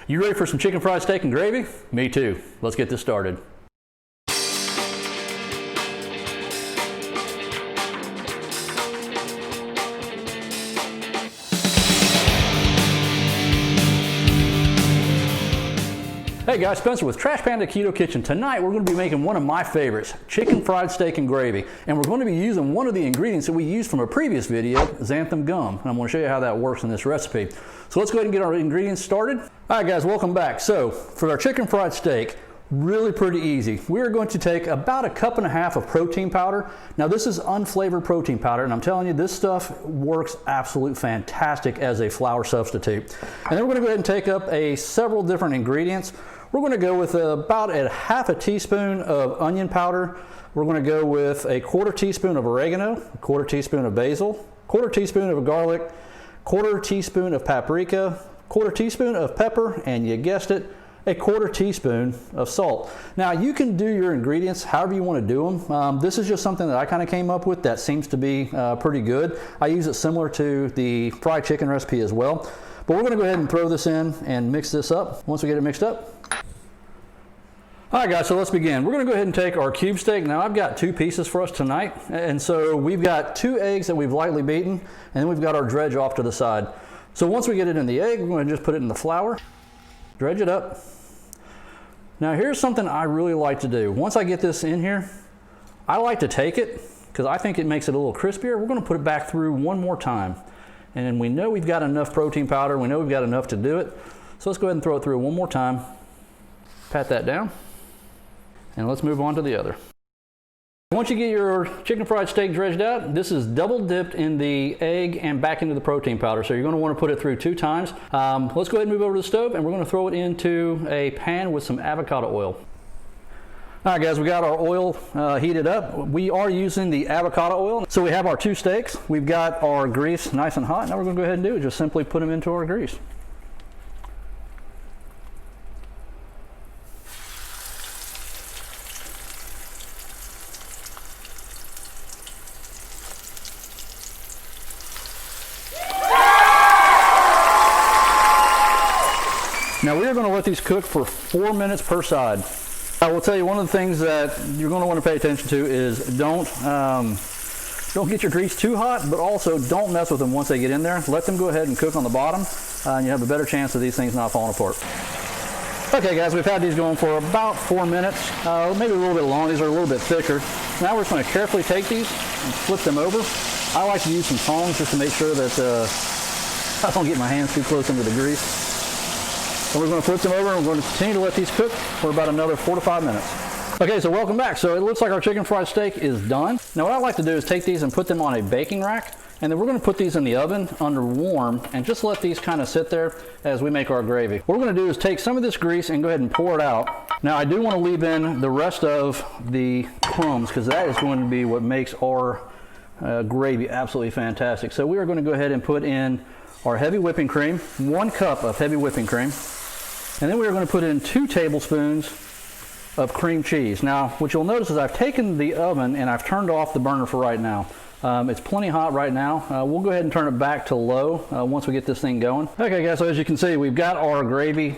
You ready for some chicken fried steak and gravy? Me too. Let's get this started. Hey guys, Spencer with Trash Panda Keto Kitchen. Tonight we're going to be making one of my favorites, chicken fried steak and gravy. And we're going to be using one of the ingredients that we used from a previous video, xanthan gum. And I'm going to show you how that works in this recipe. So let's go ahead and get our ingredients started. All right guys, welcome back. So for our chicken fried steak, really pretty easy. We're going to take about 1.5 cups of protein powder. Now this is unflavored protein powder, and I'm telling you, this stuff works absolutely fantastic as a flour substitute. And then we're going to go ahead and take up several different ingredients. We're going to go with about 1/2 teaspoon of onion powder. We're going to go with 1/4 teaspoon of oregano, 1/4 teaspoon of basil, 1/4 teaspoon of garlic, 1/4 teaspoon of paprika, 1/4 teaspoon of pepper, and you guessed it, 1/4 teaspoon of salt. Now you can do your ingredients however you want to do them. This is just something that I kind of came up with that seems to be pretty good. I use it similar to the fried chicken recipe as well. But we're going to go ahead and throw this in and mix this up. Once we get it mixed up. All right guys, so let's begin. We're going to go ahead and take our cube steak. Now I've got 2 pieces for us tonight. And so we've got 2 eggs that we've lightly beaten, and then we've got our dredge off to the side. So once we get it in the egg, we're going to just put it in the flour, dredge it up. Now here's something I really like to do. Once I get this in here, I like to take it because I think it makes it a little crispier. We're going to put it back through one more time. And then we know we've got enough protein powder. We know we've got enough to do it. So let's go ahead and throw it through one more time. Pat that down. And let's move on to the other. Once you get your chicken fried steak dredged out, this is double dipped in the egg and back into the protein powder. So you're going to want to put it through 2 times. Let's go ahead and move over to the stove, and we're going to throw it into a pan with some avocado oil. All right guys, we got our oil heated up. We are using the avocado oil. So we have our 2 steaks. We've got our grease nice and hot. Now we're going to go ahead and do it. Just simply put them into our grease. Now we are going to let these cook for 4 minutes per side. I will tell you, one of the things that you're going to want to pay attention to is don't get your grease too hot, but also don't mess with them once they get in there. Let them go ahead and cook on the bottom, and you have a better chance of these things not falling apart. Okay guys, we've had these going for about 4 minutes, maybe a little bit long. These are a little bit thicker. Now we're just going to carefully take these and flip them over. I like to use some tongs just to make sure that I don't get my hands too close into the grease. So we're going to flip them over, and we're going to continue to let these cook for about another 4 to 5 minutes. Okay, so welcome back. So it looks like our chicken fried steak is done. Now what I like to do is take these and put them on a baking rack, and then we're going to put these in the oven under warm and just let these kind of sit there as we make our gravy. What we're going to do is take some of this grease and go ahead and pour it out. Now I do want to leave in the rest of the crumbs because that is going to be what makes our gravy absolutely fantastic. So we are going to go ahead and put in our heavy whipping cream, 1 cup of heavy whipping cream. And then we are going to put in 2 tablespoons of cream cheese. Now, what you'll notice is I've taken the oven and I've turned off the burner for right now. It's plenty hot right now. We'll go ahead and turn it back to low once we get this thing going. Okay guys, so as you can see, we've got our gravy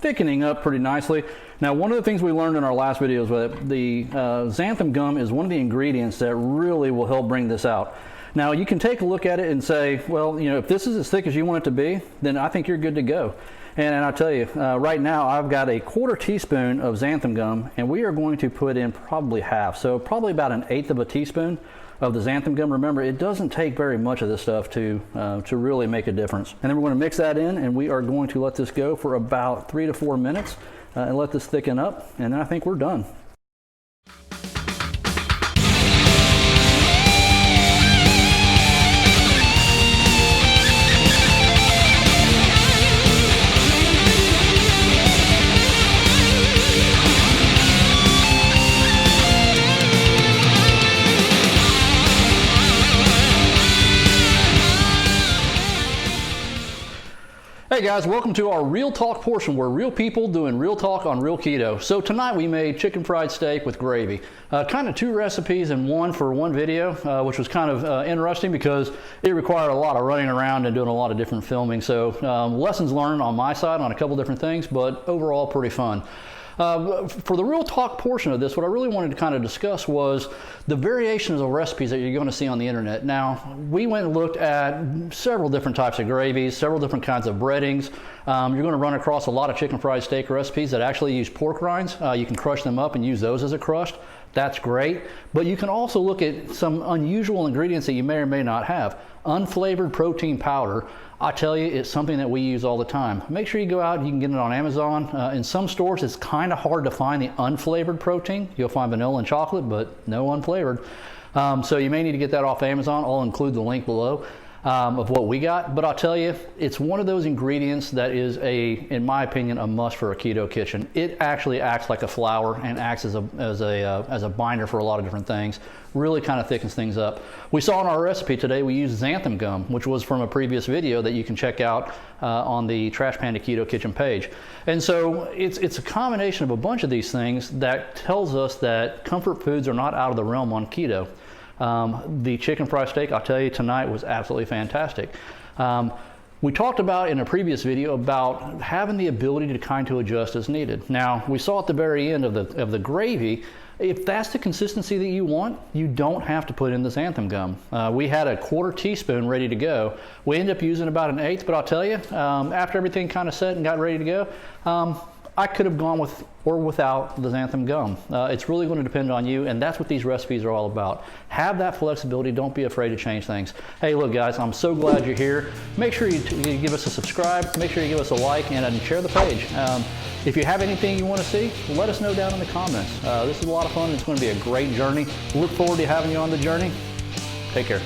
thickening up pretty nicely. Now, one of the things we learned in our last video is that the xanthan gum is one of the ingredients that really will help bring this out. Now, you can take a look at it and say, well, you know, if this is as thick as you want it to be, then I think you're good to go. And I'll tell you, right now I've got 1/4 teaspoon of xanthan gum, and we are going to put in probably half. So probably about 1/8 of a teaspoon of the xanthan gum. Remember, it doesn't take very much of this stuff to really make a difference. And then we're going to mix that in, and we are going to let this go for about 3 to 4 minutes and let this thicken up, and then I think we're done. Hey guys, welcome to our Real Talk portion where real people doing real talk on real keto. So tonight we made chicken fried steak with gravy. Kind of two recipes in one for one video, which was kind of interesting because it required a lot of running around and doing a lot of different filming. So lessons learned on my side on a couple different things, but overall pretty fun. For the real talk portion of this, what I really wanted to kind of discuss was the variations of recipes that you're going to see on the internet. Now, we went and looked at several different types of gravies, several different kinds of breadings. You're going to run across a lot of chicken fried steak recipes that actually use pork rinds. You can crush them up and use those as a crust. That's great. But you can also look at some unusual ingredients that you may or may not have. Unflavored protein powder. I tell you, it's something that we use all the time. Make sure you go out, you can get it on Amazon. In some stores, it's kind of hard to find the unflavored protein. You'll find vanilla and chocolate, but no unflavored. So you may need to get that off Amazon. I'll include the link below of what we got. But I'll tell you, it's one of those ingredients that is, in my opinion, a must for a keto kitchen. It actually acts like a flour and acts as a binder for a lot of different things. Really kind of thickens things up. We saw in our recipe today, we used xanthan gum, which was from a previous video that you can check out on the Trash Panda Keto Kitchen page. And so it's a combination of a bunch of these things that tells us that comfort foods are not out of the realm on keto. The chicken fried steak, I'll tell you, tonight was absolutely fantastic. We talked about in a previous video about having the ability to kind of adjust as needed. Now, we saw at the very end of the gravy, if that's the consistency that you want, you don't have to put in the xanthan gum. We had a 1/4 teaspoon ready to go. We ended up using about 1/8, but I'll tell you, after everything kind of set and got ready to go, I could have gone with or without the xanthan gum. It's really going to depend on you, and that's what these recipes are all about. Have that flexibility. Don't be afraid to change things. Hey, look, guys, I'm so glad you're here. Make sure you give us a subscribe. Make sure you give us a like and share the page. If you have anything you want to see, let us know down in the comments. This is a lot of fun. It's going to be a great journey. Look forward to having you on the journey. Take care.